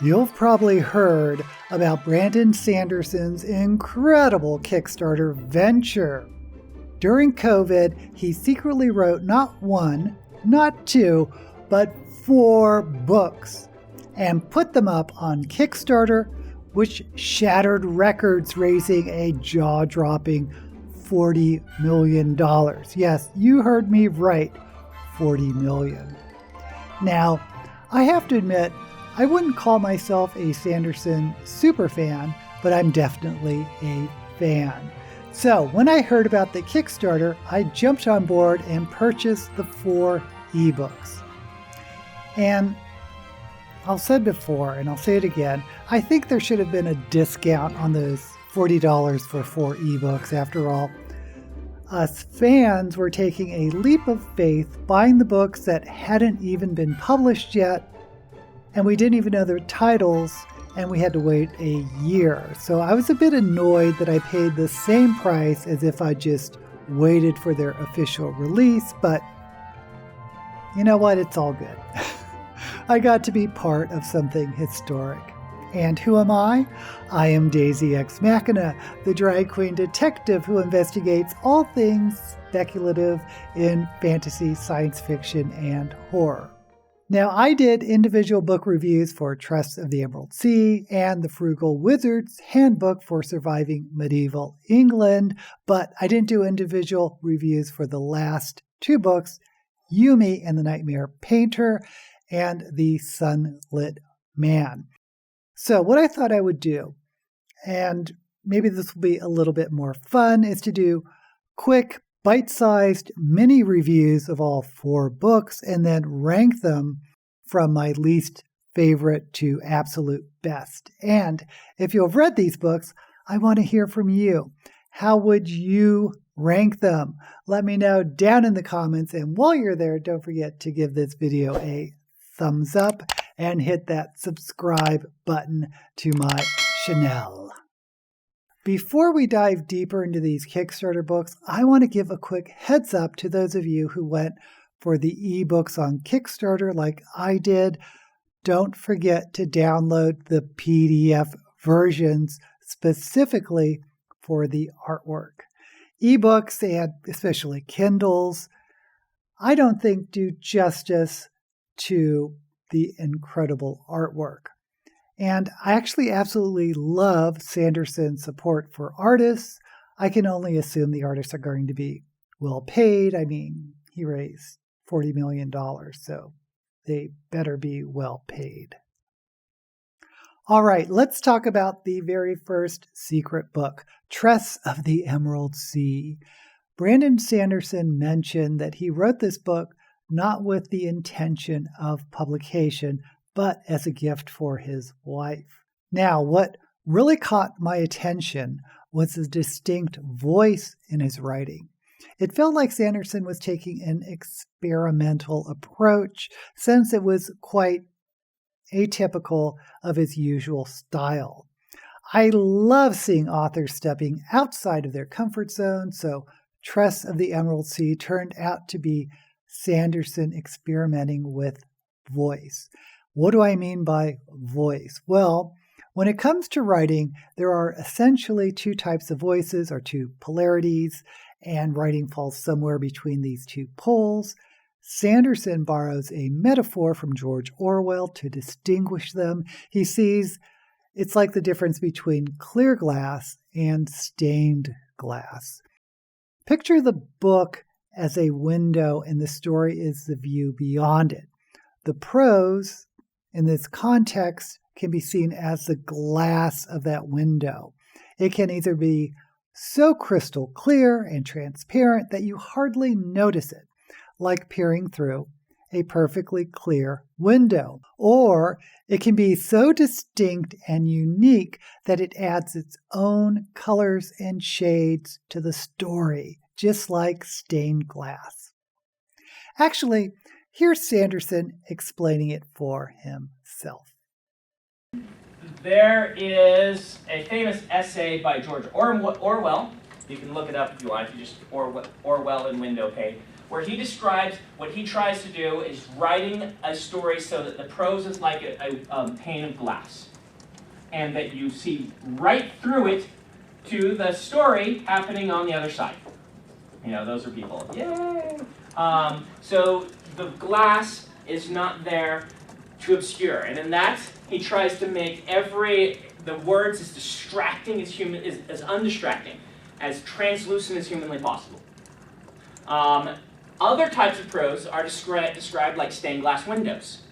You've probably heard about Brandon Sanderson's incredible Kickstarter venture. During COVID, he secretly wrote not one, not two, but 4 books and put them up on Kickstarter, which shattered records, raising a jaw-dropping $40 million. Yes, you heard me right, $40 million. Now, I have to admit, I wouldn't call myself a Sanderson superfan, but I'm definitely a fan. So when I heard about the Kickstarter, I jumped on board and purchased the 4 ebooks. And I'll say before, and I'll say it again, I think there should have been a discount on those $40 for 4 ebooks. After all, us fans were taking a leap of faith, buying the books that hadn't even been published yet, and we didn't even know their titles, and we had to wait a year. So I was a bit annoyed that I paid the same price as if I just waited for their official release, but you know what? It's all good. I got to be part of something historic. And who am I? I am Daisy Ex Machina, the drag queen detective who investigates all things speculative in fantasy, science fiction, and horror. Now, I did individual book reviews for Tress of the Emerald Sea and the Frugal Wizard's Handbook for Surviving Medieval England, but I didn't do individual reviews for the last 2 books, Yumi and the Nightmare Painter and the Sunlit Man. So what I thought I would do, and maybe this will be a little bit more fun, is to do quick, bite-sized mini reviews of all 4 books and then rank them from my least favorite to absolute best. And if you've read these books, I want to hear from you. How would you rank them? Let me know down in the comments. And while you're there, don't forget to give this video a thumbs up and hit that subscribe button to my channel. Before we dive deeper into these Kickstarter books, I want to give a quick heads up to those of you who went for the ebooks on Kickstarter like I did. Don't forget to download the PDF versions specifically for the artwork. Ebooks, and especially Kindles, I don't think do justice to the incredible artwork. And I actually absolutely love Sanderson's support for artists. I can only assume the artists are going to be well paid. I mean, he raised $40 million, so they better be well paid. All right, let's talk about the very first secret book, Tress of the Emerald Sea. Brandon Sanderson mentioned that he wrote this book not with the intention of publication, but as a gift for his wife. Now, what really caught my attention was the distinct voice in his writing. It felt like Sanderson was taking an experimental approach, since it was quite atypical of his usual style. I love seeing authors stepping outside of their comfort zone, so Tress of the Emerald Sea turned out to be Sanderson experimenting with voice. What do I mean by voice? Well, when it comes to writing, there are essentially 2 types of voices, or 2 polarities, and writing falls somewhere between these 2 poles. Sanderson borrows a metaphor from George Orwell to distinguish them. He sees it's like the difference between clear glass and stained glass. Picture the book as a window, and the story is the view beyond it. The prose, in this context, can be seen as the glass of that window. It can either be so crystal clear and transparent that you hardly notice it, like peering through a perfectly clear window, or it can be so distinct and unique that it adds its own colors and shades to the story, just like stained glass. Actually, here's Sanderson explaining it for himself. There is a famous essay by George Orwell. You can look it up if you want. You just Orwell in window pane, where he describes what he tries to do is writing a story so that the prose is like a pane of glass, and that you see right through it to the story happening on the other side. Those are people. Yay! So the glass is not there to obscure, and in that he tries to make the words as distracting as as undistracting, as translucent as humanly possible. Other types of prose are described like stained glass windows,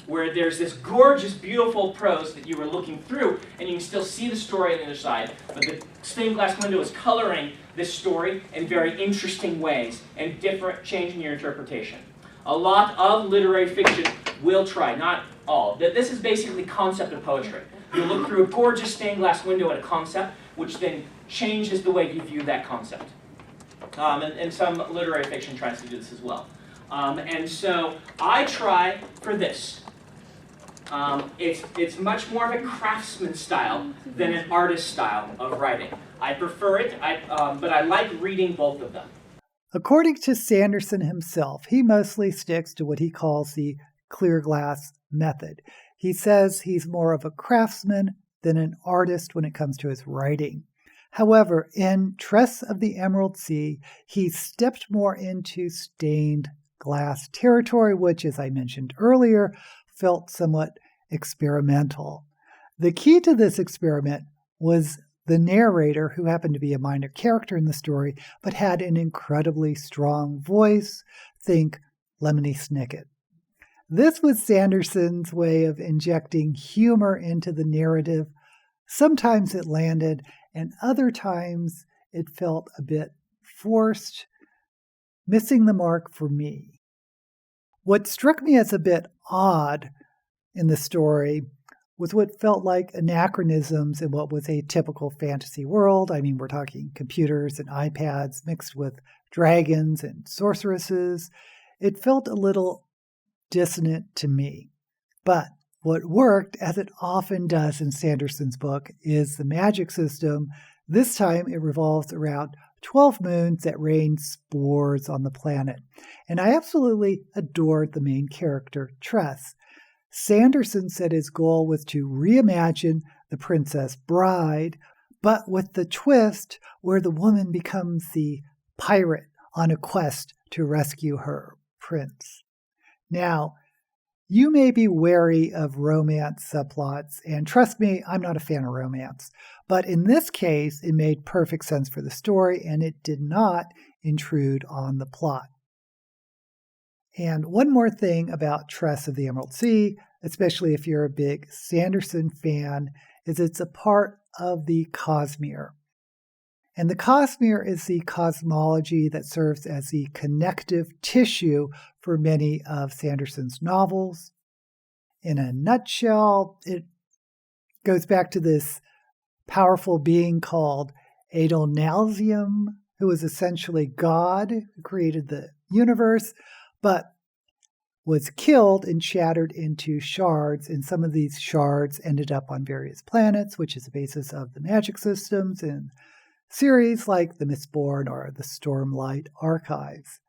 where there's this gorgeous, beautiful prose that you were looking through, and you can still see the story on the other side, but the stained glass window is coloring this story in very interesting ways and changing your interpretation. A lot of literary fiction will try, not all. This is basically concept of poetry. You look through a gorgeous stained glass window at a concept, which then changes the way you view that concept. And some literary fiction tries to do this as well. And so I try for this. It's much more of a craftsman style than an artist style of writing. I prefer it, but I like reading both of them. According to Sanderson himself, he mostly sticks to what he calls the clear glass method. He says he's more of a craftsman than an artist when it comes to his writing. However, in Tress of the Emerald Sea, he stepped more into stained glass territory, which, as I mentioned earlier, felt somewhat experimental. The key to this experiment was the narrator, who happened to be a minor character in the story, but had an incredibly strong voice. Think Lemony Snicket. This was Sanderson's way of injecting humor into the narrative. Sometimes it landed, and other times it felt a bit forced, missing the mark for me. What struck me as a bit odd in the story was what felt like anachronisms in what was a typical fantasy world. I mean, we're talking computers and iPads mixed with dragons and sorceresses. It felt a little dissonant to me. But what worked, as it often does in Sanderson's book, is the magic system. This time it revolves around 12 moons that rain spores on the planet. And I absolutely adored the main character, Tress. Sanderson said his goal was to reimagine The Princess Bride, but with the twist where the woman becomes the pirate on a quest to rescue her prince. Now, you may be wary of romance subplots, and trust me, I'm not a fan of romance. But in this case, it made perfect sense for the story, and it did not intrude on the plot. And one more thing about Tress of the Emerald Sea, especially if you're a big Sanderson fan, is it's a part of the Cosmere. And the Cosmere is the cosmology that serves as the connective tissue for many of Sanderson's novels. In a nutshell, it goes back to this powerful being called Adonalsium, who was essentially God, who created the universe, but was killed and shattered into shards, and some of these shards ended up on various planets, which is the basis of the magic systems in series like the Mistborn or the Stormlight Archives.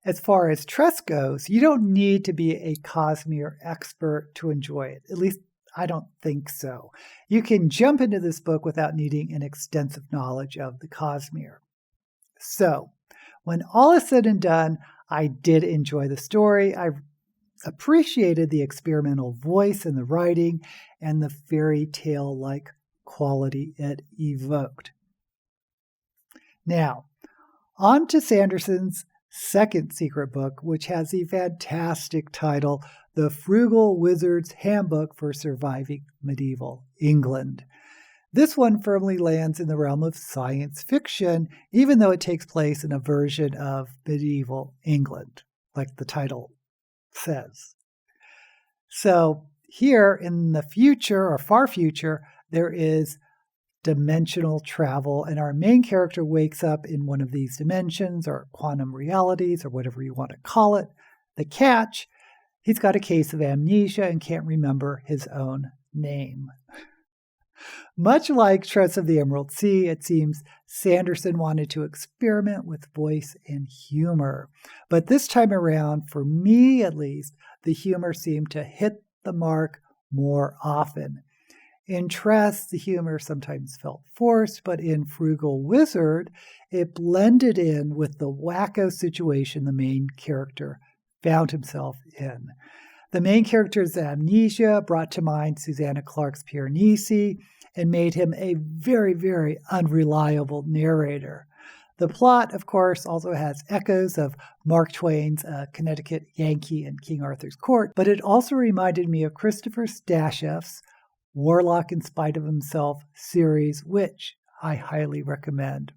As far as Tress goes, you don't need to be a Cosmere expert to enjoy it. At least, I don't think so. You can jump into this book without needing an extensive knowledge of the Cosmere. So, when all is said and done, I did enjoy the story. I appreciated the experimental voice in the writing and the fairy tale-like quality it evoked. Now, on to Sanderson's second secret book, which has the fantastic title, The Frugal Wizard's Handbook for Surviving Medieval England. This one firmly lands in the realm of science fiction, even though it takes place in a version of medieval England, like the title says. So here in the future, or far future, there is dimensional travel, and our main character wakes up in one of these dimensions, or quantum realities, or whatever you want to call it. The catch, he's got a case of amnesia and can't remember his own name. Much like Tress of the Emerald Sea, it seems Sanderson wanted to experiment with voice and humor. But this time around, for me at least, the humor seemed to hit the mark more often. In Tress, the humor sometimes felt forced, but in Frugal Wizard, it blended in with the wacko situation the main character found himself in. The main character's amnesia brought to mind Susanna Clarke's Piranesi and made him a very, very unreliable narrator. The plot, of course, also has echoes of Mark Twain's Connecticut Yankee and King Arthur's Court, but it also reminded me of Christopher Stasheff's Warlock in Spite of Himself series, which I highly recommend.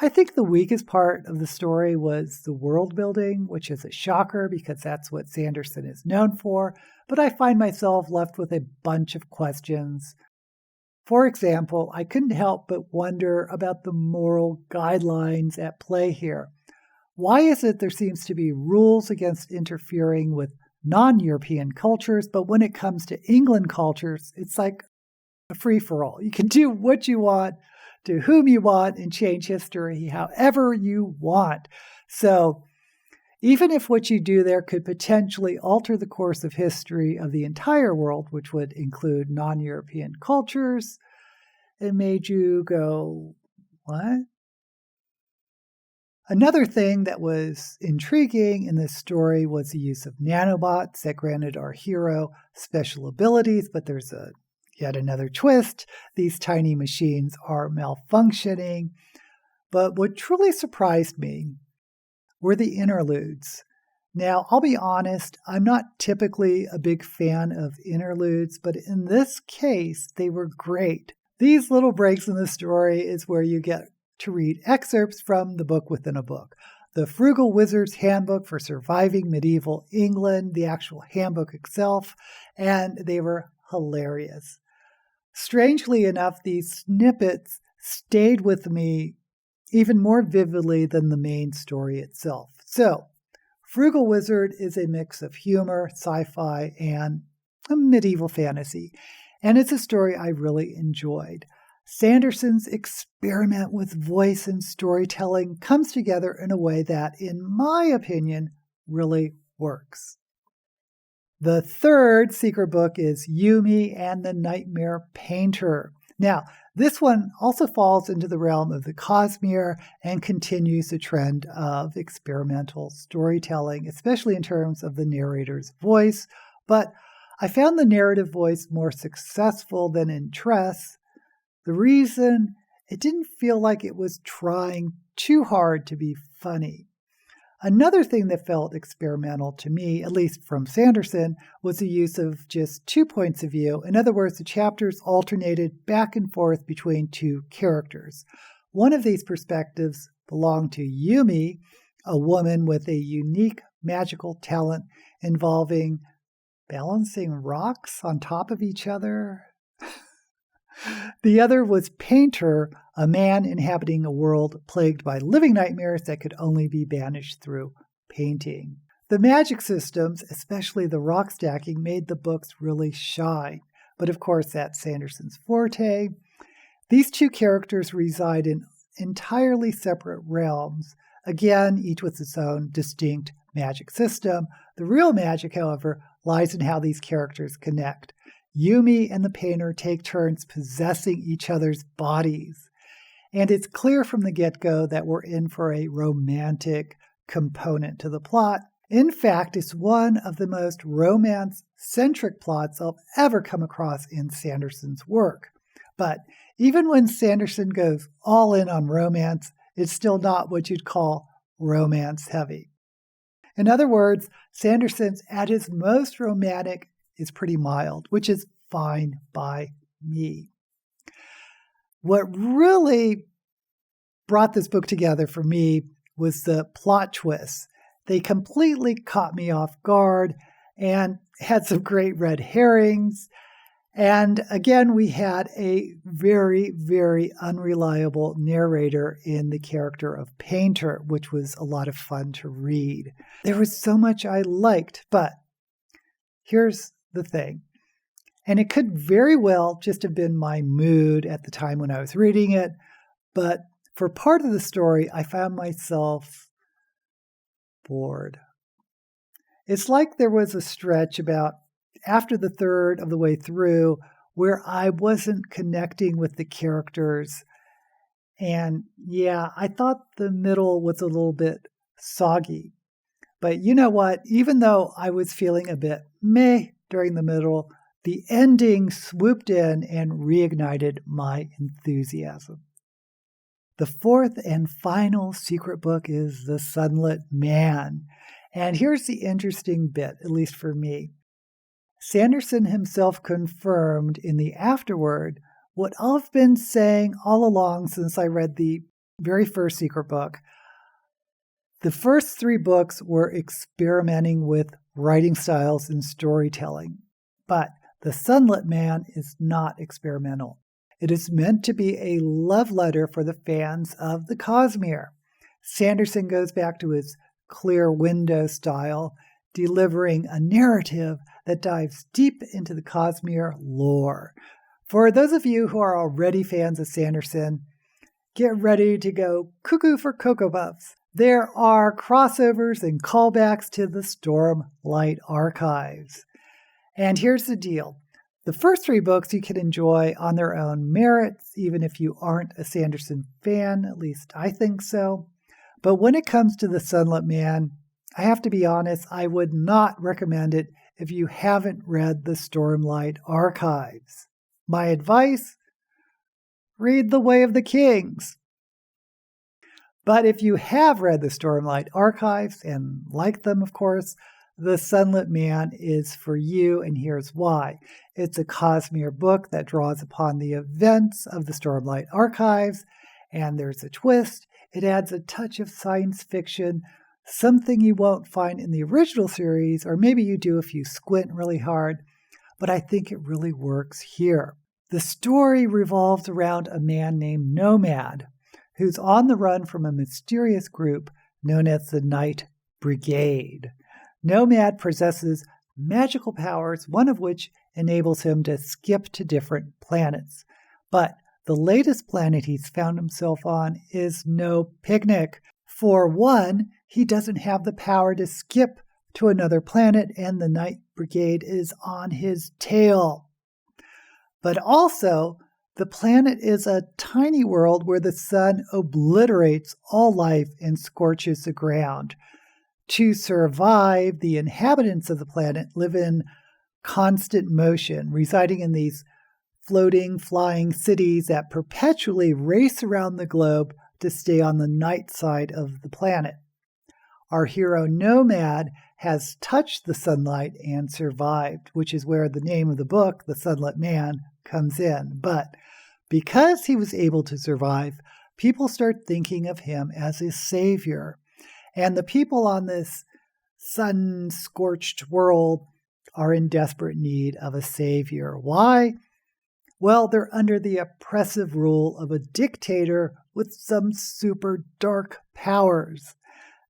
I think the weakest part of the story was the world building, which is a shocker because that's what Sanderson is known for, but I find myself left with a bunch of questions. For example, I couldn't help but wonder about the moral guidelines at play here. Why is it there seems to be rules against interfering with non-European cultures, but when it comes to England cultures, it's like a free-for-all. You can do what you want, to whom you want, and change history however you want. So even if what you do there could potentially alter the course of history of the entire world, which would include non-European cultures, it made you go, what? Another thing that was intriguing in this story was the use of nanobots that granted our hero special abilities, but there's yet another twist. These tiny machines are malfunctioning. But what truly surprised me were the interludes. Now, I'll be honest, I'm not typically a big fan of interludes, but in this case, they were great. These little breaks in the story is where you get to read excerpts from the book within a book. The Frugal Wizard's Handbook for Surviving Medieval England, the actual handbook itself, and they were hilarious. Strangely enough, these snippets stayed with me even more vividly than the main story itself. So, Frugal Wizard is a mix of humor, sci-fi, and a medieval fantasy, and it's a story I really enjoyed. Sanderson's experiment with voice and storytelling comes together in a way that, in my opinion, really works. The third secret book is Yumi and the Nightmare Painter. Now, this one also falls into the realm of the Cosmere and continues the trend of experimental storytelling, especially in terms of the narrator's voice. But I found the narrative voice more successful than in Tress. The reason, it didn't feel like it was trying too hard to be funny. Another thing that felt experimental to me, at least from Sanderson, was the use of just 2 points of view. In other words, the chapters alternated back and forth between two characters. One of these perspectives belonged to Yumi, a woman with a unique magical talent involving balancing rocks on top of each other. The other was Painter, a man inhabiting a world plagued by living nightmares that could only be banished through painting. The magic systems, especially the rock stacking, made the books really shine. But of course, that's Sanderson's forte. These two characters reside in entirely separate realms, again, each with its own distinct magic system. The real magic, however, lies in how these characters connect. Yumi and the painter take turns possessing each other's bodies. And it's clear from the get-go that we're in for a romantic component to the plot. In fact, it's one of the most romance-centric plots I'll ever come across in Sanderson's work. But even when Sanderson goes all in on romance, it's still not what you'd call romance-heavy. In other words, Sanderson's at his most romantic is pretty mild, which is fine by me. What really brought this book together for me was the plot twists. They completely caught me off guard and had some great red herrings. And again, we had a very, very unreliable narrator in the character of Painter, which was a lot of fun to read. There was so much I liked, but here's the thing. And it could very well just have been my mood at the time when I was reading it, but for part of the story, I found myself bored. It's like there was a stretch about after the third of the way through where I wasn't connecting with the characters. And yeah, I thought the middle was a little bit soggy. But you know what? Even though I was feeling a bit meh during the middle, the ending swooped in and reignited my enthusiasm. The fourth and final secret book is The Sunlit Man. And here's the interesting bit, at least for me. Sanderson himself confirmed in the afterword what I've been saying all along since I read the very first secret book. The first 3 books were experimenting with writing styles and storytelling. But The Sunlit Man is not experimental. It is meant to be a love letter for the fans of the Cosmere. Sanderson goes back to his clear window style, delivering a narrative that dives deep into the Cosmere lore. For those of you who are already fans of Sanderson, get ready to go cuckoo for Cocoa Puffs. There are crossovers and callbacks to the Stormlight archives. And here's the deal. The first 3 books you can enjoy on their own merits, even if you aren't a Sanderson fan, at least I think so. But when it comes to The Sunlit Man, I have to be honest, I would not recommend it if you haven't read the Stormlight archives. My advice? Read The Way of the Kings. But if you have read the Stormlight archives and like them, of course, The Sunlit Man is for you, and here's why. It's a Cosmere book that draws upon the events of the Stormlight archives, and there's a twist. It adds a touch of science fiction, something you won't find in the original series, or maybe you do if you squint really hard, but I think it really works here. The story revolves around a man named Nomad, who's on the run from a mysterious group known as the Night Brigade. Nomad possesses magical powers, one of which enables him to skip to different planets. But the latest planet he's found himself on is no picnic. For one, he doesn't have the power to skip to another planet, and the Night Brigade is on his tail. But also, the planet is a tiny world where the sun obliterates all life and scorches the ground. To survive, the inhabitants of the planet live in constant motion, residing in these floating, flying cities that perpetually race around the globe to stay on the night side of the planet. Our hero Nomad has touched the sunlight and survived, which is where the name of the book, The Sunlit Man, comes in. But because he was able to survive, people start thinking of him as a savior. And the people on this sun-scorched world are in desperate need of a savior. Why? Well, they're under the oppressive rule of a dictator with some super dark powers.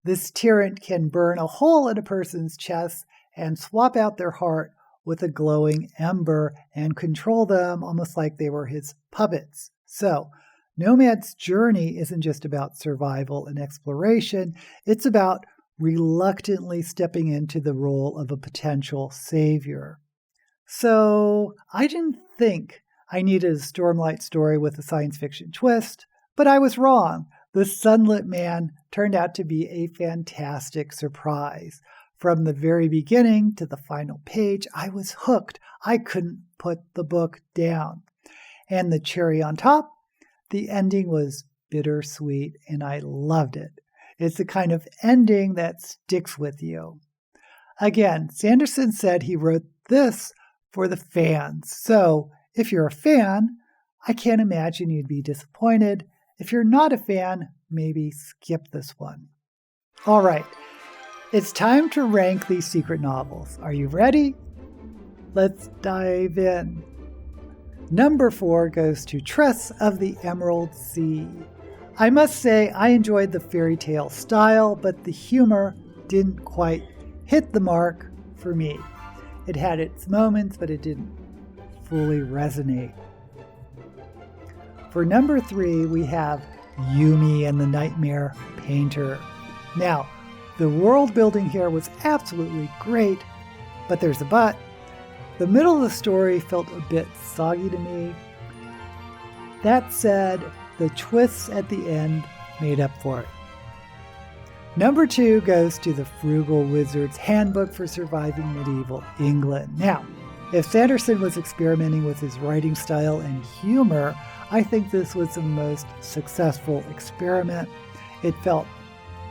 This tyrant can burn a hole in a person's chest and swap out their heart with a glowing ember and control them almost like they were his puppets. So, Nomad's journey isn't just about survival and exploration, it's about reluctantly stepping into the role of a potential savior. So, I didn't think I needed a Stormlight story with a science fiction twist, but I was wrong. The Sunlit Man turned out to be a fantastic surprise. From the very beginning to the final page, I was hooked. I couldn't put the book down. And the cherry on top, the ending was bittersweet, and I loved it. It's the kind of ending that sticks with you. Again, Sanderson said he wrote this for the fans. So, if you're a fan, I can't imagine you'd be disappointed. If you're not a fan, maybe skip this one. All right, it's time to rank these secret novels. Are you ready? Let's dive in. Number 4 goes to Tress of the Emerald Sea. I must say I enjoyed the fairy tale style, but the humor didn't quite hit the mark for me. It had its moments, but it didn't fully resonate. For number 3, we have Yumi and the Nightmare Painter. Now, the world building here was absolutely great, but there's a but. The middle of the story felt a bit soggy to me. That said, the twists at the end made up for it. Number 2 goes to the Frugal Wizard's Handbook for Surviving Medieval England. Now, if Sanderson was experimenting with his writing style and humor, I think this was the most successful experiment. It felt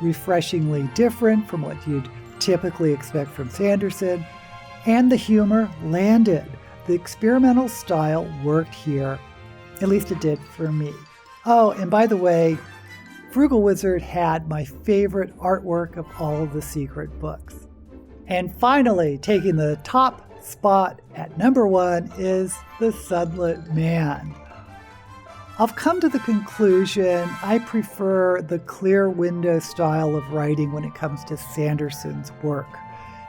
refreshingly different from what you'd typically expect from Sanderson, and the humor landed. The experimental style worked here, at least it did for me. Oh, and by the way, Frugal Wizard had my favorite artwork of all of the secret books. And finally, taking the top spot at number 1 is the Sunlit Man. I've come to the conclusion I prefer the clear window style of writing when it comes to Sanderson's work.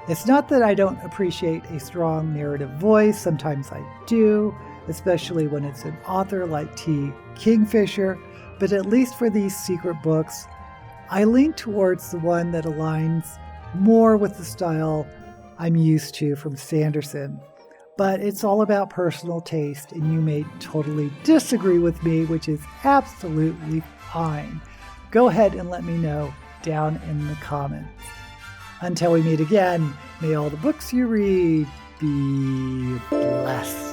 It's not that I don't appreciate a strong narrative voice, sometimes I do, especially when it's an author like T. Kingfisher, but at least for these secret books, I lean towards the one that aligns more with the style I'm used to from Sanderson. But it's all about personal taste, and you may totally disagree with me, which is absolutely fine. Go ahead and let me know down in the comments. Until we meet again, may all the books you read be blessed.